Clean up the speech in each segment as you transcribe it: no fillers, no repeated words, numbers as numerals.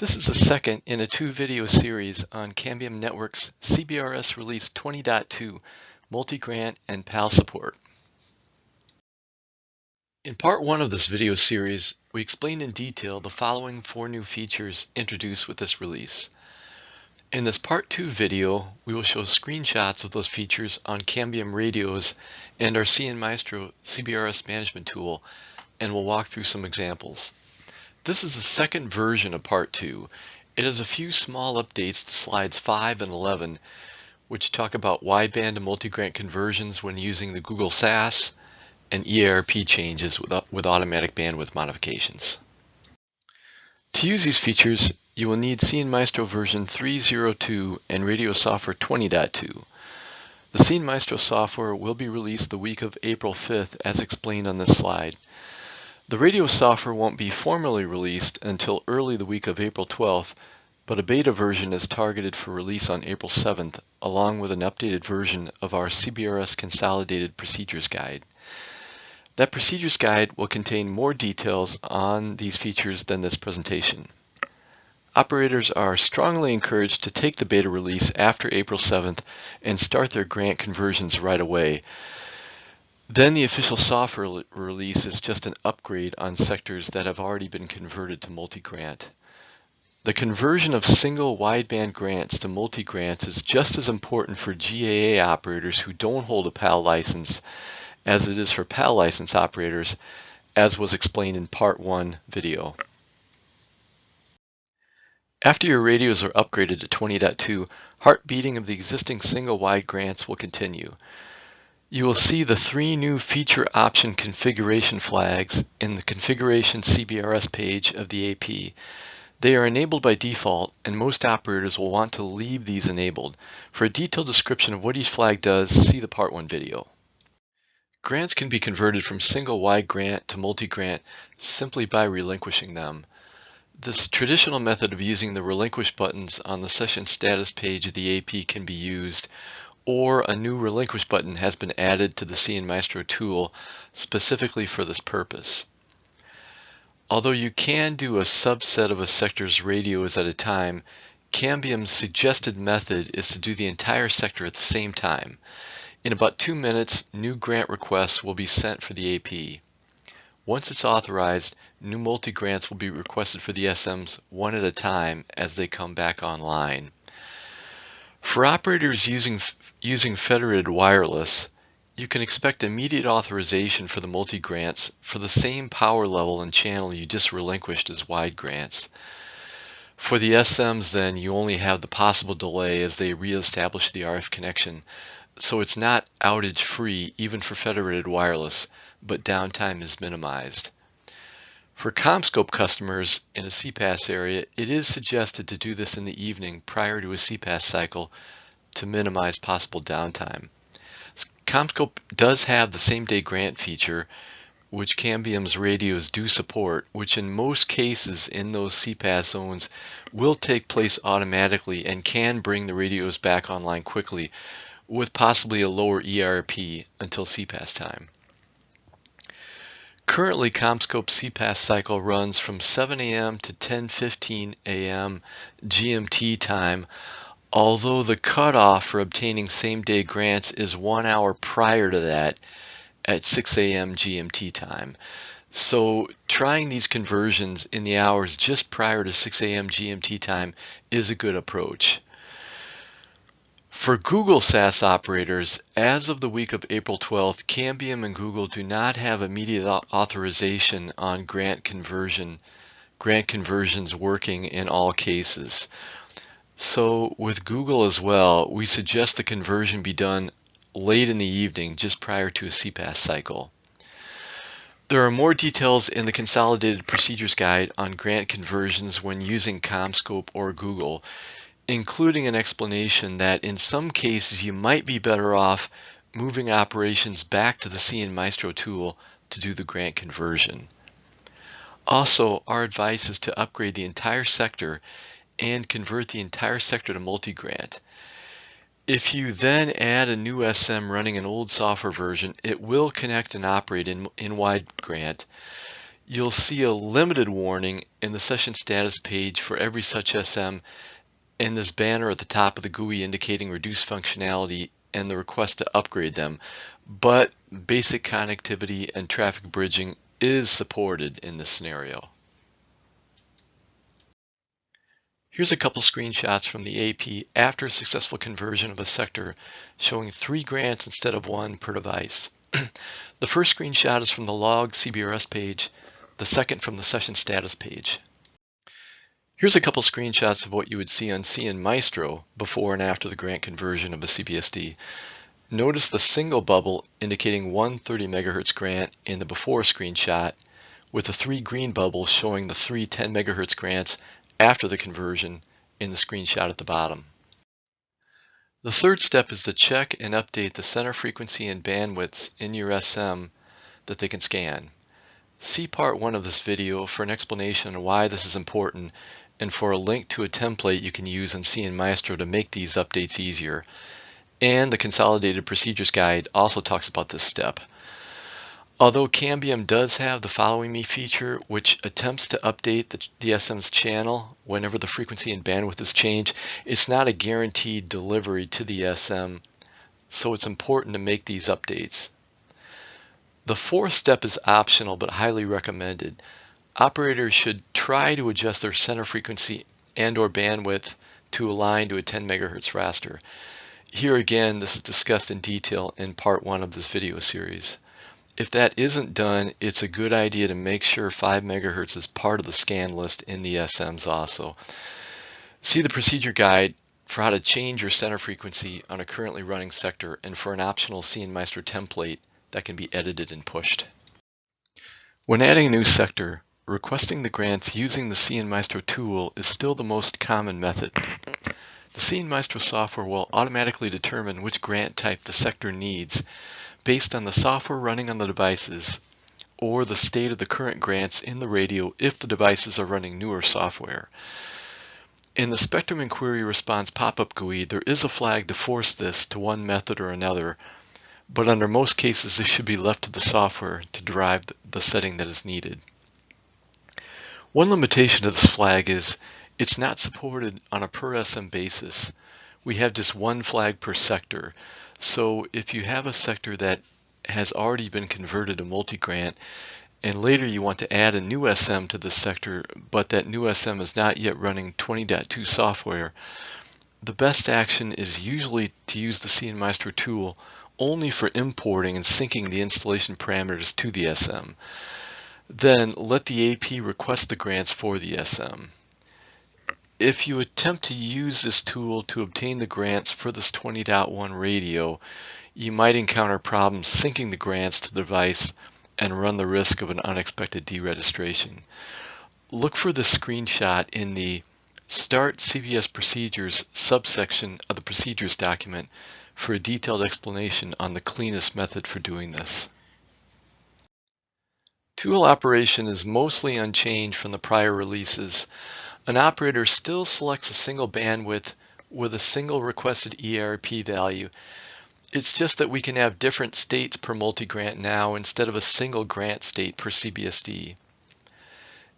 This is the second in a two-video series on Cambium Network's CBRS Release 20.2 MultiGrant and PAL support. In part 1 of this video series, we explained in detail the following 4 new features introduced with this release. In this part 2 video, we will show screenshots of those features on Cambium radios and our CNMaestro CBRS management tool, and we'll walk through some examples. This is the second version of Part 2. It has a few small updates to slides 5 and 11, which talk about wideband to MultiGrant conversions when using the Google SAS, and EARP changes with automatic bandwidth modifications. To use these features, you will need CNMaestro version 3.02 and radio software 20.2. The CNMaestro software will be released the week of April 5th, as explained on this slide. The radio software won't be formally released until early the week of April 12th, but a beta version is targeted for release on April 7th, along with an updated version of our CBRS Consolidated Procedures Guide. That Procedures Guide will contain more details on these features than this presentation. Operators are strongly encouraged to take the beta release after April 7th and start their grant conversions right away. Then the official software release is just an upgrade on sectors that have already been converted to MultiGrant. The conversion of single wideband grants to MultiGrants is just as important for GAA operators who don't hold a PAL license as it is for PAL license operators, as was explained in Part 1 video. After your radios are upgraded to 20.2, heart beating of the existing single wide grants will continue. You will see the 3 new feature option configuration flags in the Configuration CBRS page of the AP. They are enabled by default, and most operators will want to leave these enabled. For a detailed description of what each flag does, see the Part 1 video. Grants can be converted from single wide grant to MultiGrant simply by relinquishing them. This traditional method of using the relinquish buttons on the session status page of the AP can be used, or a new relinquish button has been added to the CNMaestro tool specifically for this purpose. Although you can do a subset of a sector's radios at a time, Cambium's suggested method is to do the entire sector at the same time. In about 2 minutes, new grant requests will be sent for the AP. Once it's authorized, new MultiGrants will be requested for the SMs one at a time as they come back online. For operators using federated wireless, you can expect immediate authorization for the MultiGrants for the same power level and channel you just relinquished as wide grants. For the SMs then, you only have the possible delay as they reestablish the RF connection, so it's not outage free even for federated wireless, but downtime is minimized. For CommScope customers in a CPAS area, it is suggested to do this in the evening prior to a CPAS cycle to minimize possible downtime. CommScope does have the same-day grant feature, which Cambium's radios do support, which in most cases in those CPAS zones will take place automatically and can bring the radios back online quickly, with possibly a lower ERP until CPAS time. Currently, CommScope's CPAS cycle runs from 7 a.m. to 10:15 a.m. GMT time, although the cutoff for obtaining same-day grants is 1 hour prior to that at 6 a.m. GMT time. So trying these conversions in the hours just prior to 6 a.m. GMT time is a good approach. For Google SAS operators, as of the week of April 12th, Cambium and Google do not have immediate authorization on grant conversions working in all cases. So with Google as well, we suggest the conversion be done late in the evening, just prior to a CPAS cycle. There are more details in the Consolidated Procedures Guide on grant conversions when using CommScope or Google, including an explanation that in some cases you might be better off moving operations back to the CNMaestro tool to do the grant conversion. Also, our advice is to upgrade the entire sector and convert the entire sector to MultiGrant. If you then add a new SM running an old software version, it will connect and operate in WideGrant. You'll see a limited warning in the session status page for every such SM, and this banner at the top of the GUI indicating reduced functionality and the request to upgrade them, but basic connectivity and traffic bridging is supported in this scenario. Here's a couple screenshots from the AP after a successful conversion of a sector, showing 3 grants instead of 1 per device. The first screenshot is from the log CBRS page, the second from the session status page. Here's a couple screenshots of what you would see on CN Maestro before and after the grant conversion of a CBSD. Notice the single bubble indicating one 30 MHz grant in the before screenshot, with the 3 green bubbles showing the 3 10 MHz grants after the conversion in the screenshot at the bottom. The third step is to check and update the center frequency and bandwidths in your SM that they can scan. See part 1 of this video for an explanation on why this is important and for a link to a template you can use in CN Maestro to make these updates easier. And the Consolidated Procedures Guide also talks about this step. Although Cambium does have the Follow Me feature, which attempts to update the SM's channel whenever the frequency and bandwidth is changed, it's not a guaranteed delivery to the SM, so it's important to make these updates. The fourth step is optional but highly recommended. Operators should try to adjust their center frequency and/or bandwidth to align to a 10 MHz raster. Here again, this is discussed in detail in part 1 of this video series. If that isn't done, it's a good idea to make sure 5 MHz is part of the scan list in the SMs also. See the procedure guide for how to change your center frequency on a currently running sector and for an optional CN Maestro template that can be edited and pushed. When adding a new sector, requesting the grants using the CN Maestro tool is still the most common method. The CN Maestro software will automatically determine which grant type the sector needs based on the software running on the devices or the state of the current grants in the radio if the devices are running newer software. In the Spectrum Inquiry Response pop-up GUI, there is a flag to force this to one method or another, but under most cases this should be left to the software to derive the setting that is needed. One limitation of this flag is it's not supported on a per SM basis. We have just one flag per sector. So if you have a sector that has already been converted to MultiGrant and later you want to add a new SM to this sector, but that new SM is not yet running 20.2 software, the best action is usually to use the CN Maestro tool only for importing and syncing the installation parameters to the SM. Then let the AP request the grants for the SM. If you attempt to use this tool to obtain the grants for this 20.1 radio, you might encounter problems syncing the grants to the device and run the risk of an unexpected deregistration. Look for the screenshot in the Start CBS Procedures subsection of the Procedures document for a detailed explanation on the cleanest method for doing this. Tool operation is mostly unchanged from the prior releases. An operator still selects a single bandwidth with a single requested ERP value. It's just that we can have different states per MultiGrant now instead of a single grant state per CBSD.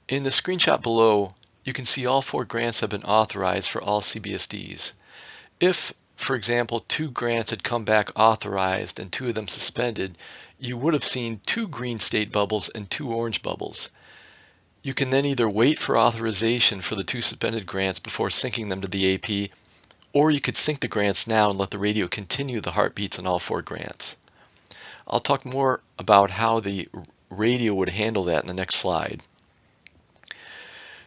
In the screenshot below, you can see all 4 grants have been authorized for all CBSDs. If, for example, 2 grants had come back authorized and 2 of them suspended, you would have seen 2 green state bubbles and 2 orange bubbles. You can then either wait for authorization for the 2 suspended grants before syncing them to the AP, or you could sync the grants now and let the radio continue the heartbeats on all 4 grants. I'll talk more about how the radio would handle that in the next slide.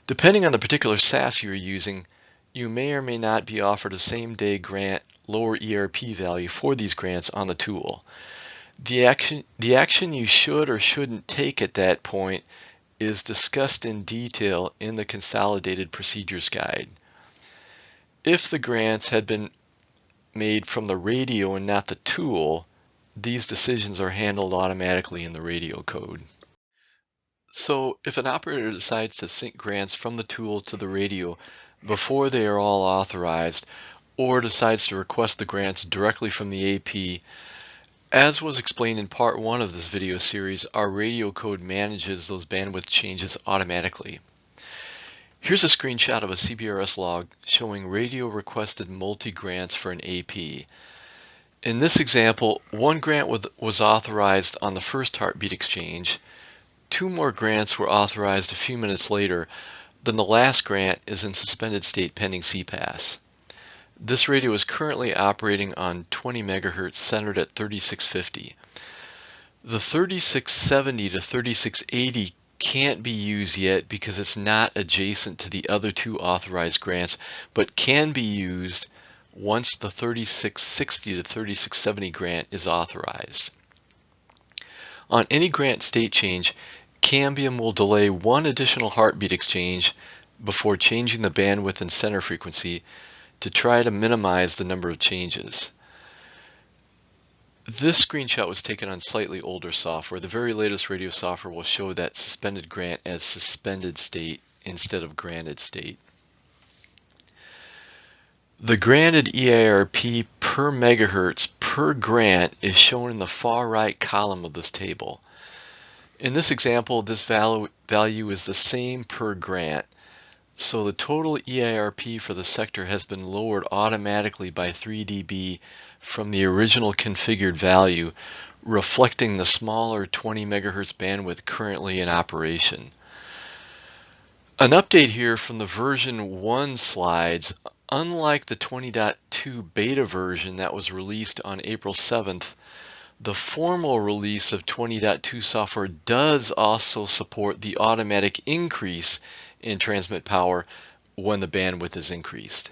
Depending on the particular SAS you're using, you may or may not be offered a same-day grant lower ERP value for these grants on the tool. The action you should or shouldn't take at that point is discussed in detail in the Consolidated Procedures Guide. If the grants had been made from the radio and not the tool, these decisions are handled automatically in the radio code. So if an operator decides to sync grants from the tool to the radio before they are all authorized, or decides to request the grants directly from the AP, As was explained in part 1 of this video series, our radio code manages those bandwidth changes automatically. Here's a screenshot of a CBRS log showing radio requested multi-grants for an AP. In this example, one grant was authorized on the first heartbeat exchange. 2 more grants were authorized a few minutes later. Then the last grant is in suspended state pending CPAS. This radio is currently operating on 20 MHz centered at 3650. The 3670 to 3680 can't be used yet because it's not adjacent to the other 2 authorized grants, but can be used once the 3660 to 3670 grant is authorized. On any grant state change, Cambium will delay 1 additional heartbeat exchange before changing the bandwidth and center frequency to try to minimize the number of changes. This screenshot was taken on slightly older software. The very latest radio software will show that suspended grant as suspended state instead of granted state. The granted EIRP per megahertz per grant is shown in the far right column of this table. In this example, this value is the same per grant. So the total EIRP for the sector has been lowered automatically by 3 dB from the original configured value, reflecting the smaller 20 MHz bandwidth currently in operation. An update here from the version 1 slides. Unlike the 20.2 beta version that was released on April 7th, the formal release of 20.2 software does also support the automatic increase in transmit power when the bandwidth is increased.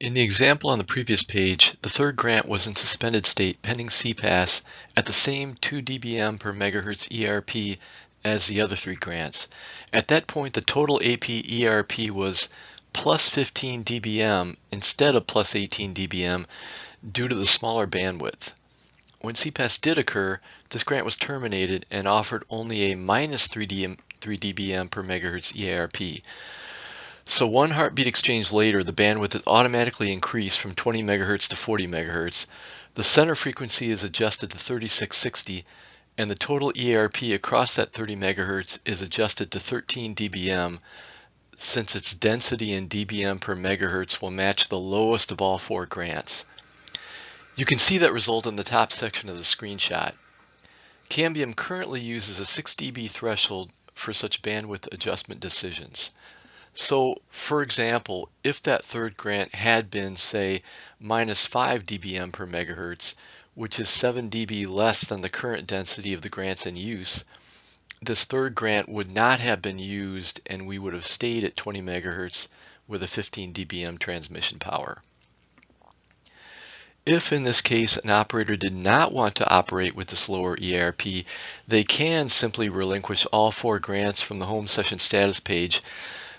In the example on the previous page, the third grant was in suspended state pending CPAS at the same 2 dBm per megahertz ERP as the other 3 grants. At that point, the total AP ERP was plus 15 dBm instead of plus 18 dBm due to the smaller bandwidth. When CPAS did occur, this grant was terminated and offered only a minus 3 dBm per megahertz EIRP. So 1 heartbeat exchange later, the bandwidth is automatically increased from 20 MHz to 40 MHz. The center frequency is adjusted to 3660, and the total EIRP across that 30 MHz is adjusted to 13 dBm, since its density in dBm per megahertz will match the lowest of all 4 grants. You can see that result in the top section of the screenshot. Cambium currently uses a 6 dB threshold for such bandwidth adjustment decisions. So, for example, if that third grant had been, say, minus 5 dBm per megahertz, which is 7 dB less than the current density of the grants in use, this third grant would not have been used and we would have stayed at 20 megahertz with a 15 dBm transmission power. If in this case an operator did not want to operate with this lower EIRP, they can simply relinquish all 4 grants from the home session status page,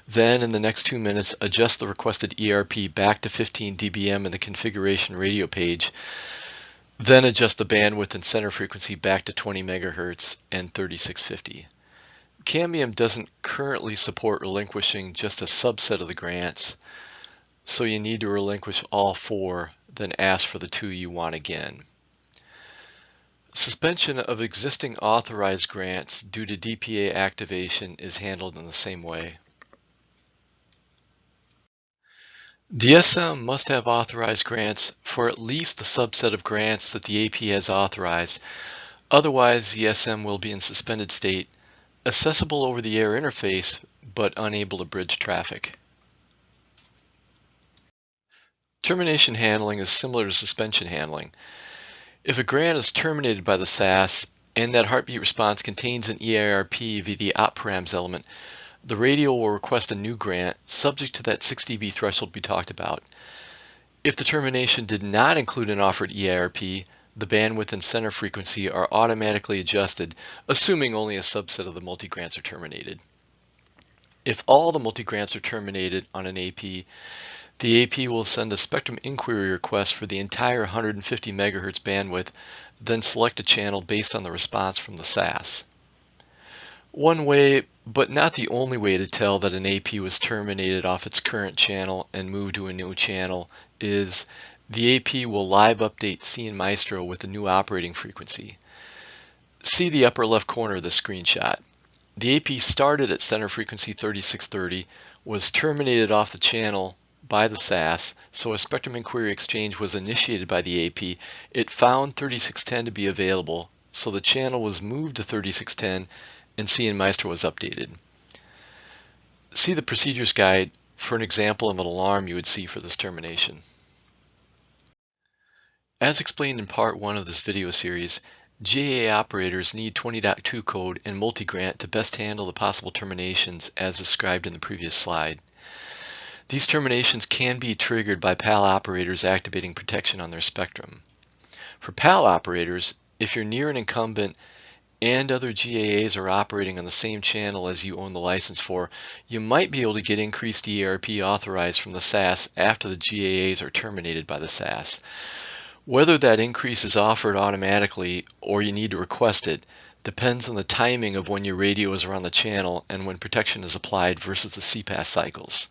then in the next 2 minutes adjust the requested EIRP back to 15 dBm in the configuration radio page, then adjust the bandwidth and center frequency back to 20 MHz and 3650. Cambium doesn't currently support relinquishing just a subset of the grants, so you need to relinquish all 4, then ask for the 2 you want again. Suspension of existing authorized grants due to DPA activation is handled in the same way. The SM must have authorized grants for at least the subset of grants that the AP has authorized. Otherwise, the SM will be in suspended state, accessible over the air interface, but unable to bridge traffic. Termination handling is similar to suspension handling. If a grant is terminated by the SAS and that heartbeat response contains an EIRP via the op-params element, the radio will request a new grant subject to that 6 dB threshold we talked about. If the termination did not include an offered EIRP, the bandwidth and center frequency are automatically adjusted, assuming only a subset of the multi-grants are terminated. If all the multi-grants are terminated on an AP, the AP will send a spectrum inquiry request for the entire 150 MHz bandwidth, then select a channel based on the response from the SAS. One way but not the only way to tell that an AP was terminated off its current channel and moved to a new channel is the AP will live update CNMaestro with the new operating frequency. See the upper left corner of the screenshot. The AP started at center frequency 3630, was terminated off the channel by the SAS, so a spectrum inquiry exchange was initiated by the AP. It found 3610 to be available, so the channel was moved to 3610 and CNMaestro was updated. See the procedures guide for an example of an alarm you would see for this termination. As explained in part 1 of this video series, GAA operators need 20.2 code and MultiGrant to best handle the possible terminations as described in the previous slide. These terminations can be triggered by PAL operators activating protection on their spectrum. For PAL operators, if you're near an incumbent and other GAAs are operating on the same channel as you own the license for, you might be able to get increased ERP authorized from the SAS after the GAAs are terminated by the SAS. Whether that increase is offered automatically or you need to request it depends on the timing of when your radios are on the channel and when protection is applied versus the CPAS cycles.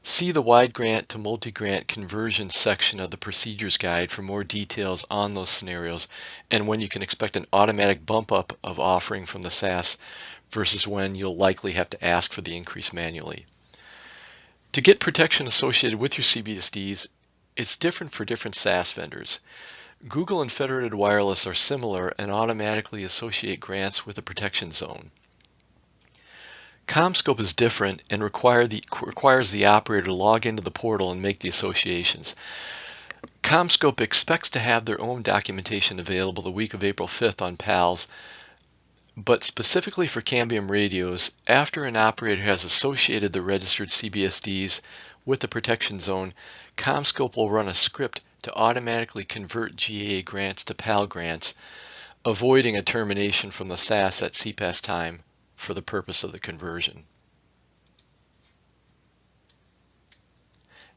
See the WideGrant to MultiGrant conversion section of the procedures guide for more details on those scenarios and when you can expect an automatic bump up of offering from the SAS versus when you'll likely have to ask for the increase manually. To get protection associated with your CBSDs, it's different for different SAS vendors. Google and Federated Wireless are similar and automatically associate grants with a protection zone. CommScope is different and requires the operator to log into the portal and make the associations. CommScope expects to have their own documentation available the week of April 5th on PALs, but specifically for Cambium radios, after an operator has associated the registered CBSDs with the protection zone, CommScope will run a script to automatically convert GAA grants to PAL grants, avoiding a termination from the SAS at CPAS time for the purpose of the conversion.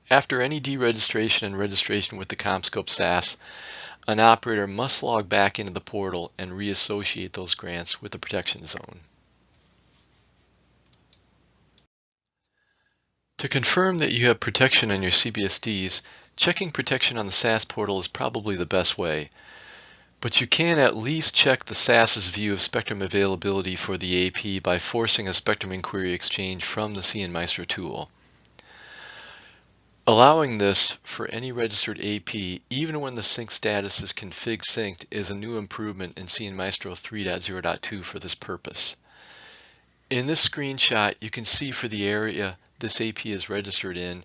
After any deregistration and registration with the CommScope SAS, an operator must log back into the portal and reassociate those grants with the protection zone. To confirm that you have protection on your CBSDs, checking protection on the SAS portal is probably the best way, but you can at least check the SAS's view of spectrum availability for the AP by forcing a spectrum inquiry exchange from the CNMaestro tool. Allowing this for any registered AP, even when the sync status is config synced, is a new improvement in CNMaestro 3.0.2 for this purpose. In this screenshot, you can see for the area this AP is registered in,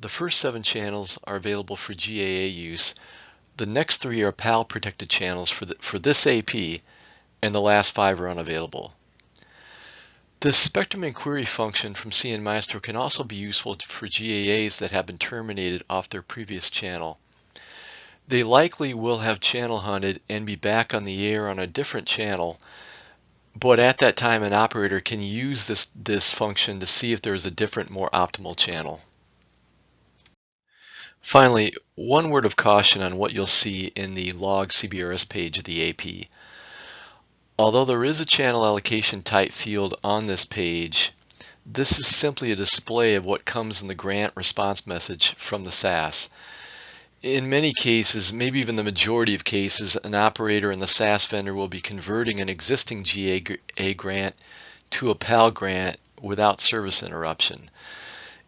the first 7 channels are available for GAA use. The next 3 are PAL protected channels for this AP, and the last 5 are unavailable. This spectrum inquiry function from CNMaestro can also be useful for GAAs that have been terminated off their previous channel. They likely will have channel hunted and be back on the air on a different channel, but at that time an operator can use this function to see if there is a different, more optimal channel. Finally, one word of caution on what you'll see in the log CBRS page of the AP. Although there is a channel allocation type field on this page, this is simply a display of what comes in the grant response message from the SAS. In many cases, maybe even the majority of cases, an operator and the SAS vendor will be converting an existing GAA grant to a PAL grant without service interruption.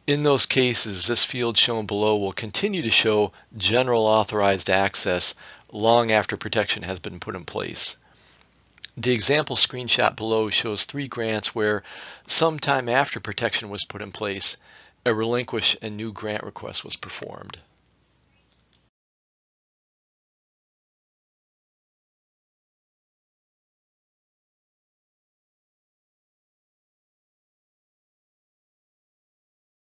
In those cases, this field shown below will continue to show general authorized access long after protection has been put in place. The example screenshot below shows 3 grants where, sometime after protection was put in place, a relinquish and new grant request was performed.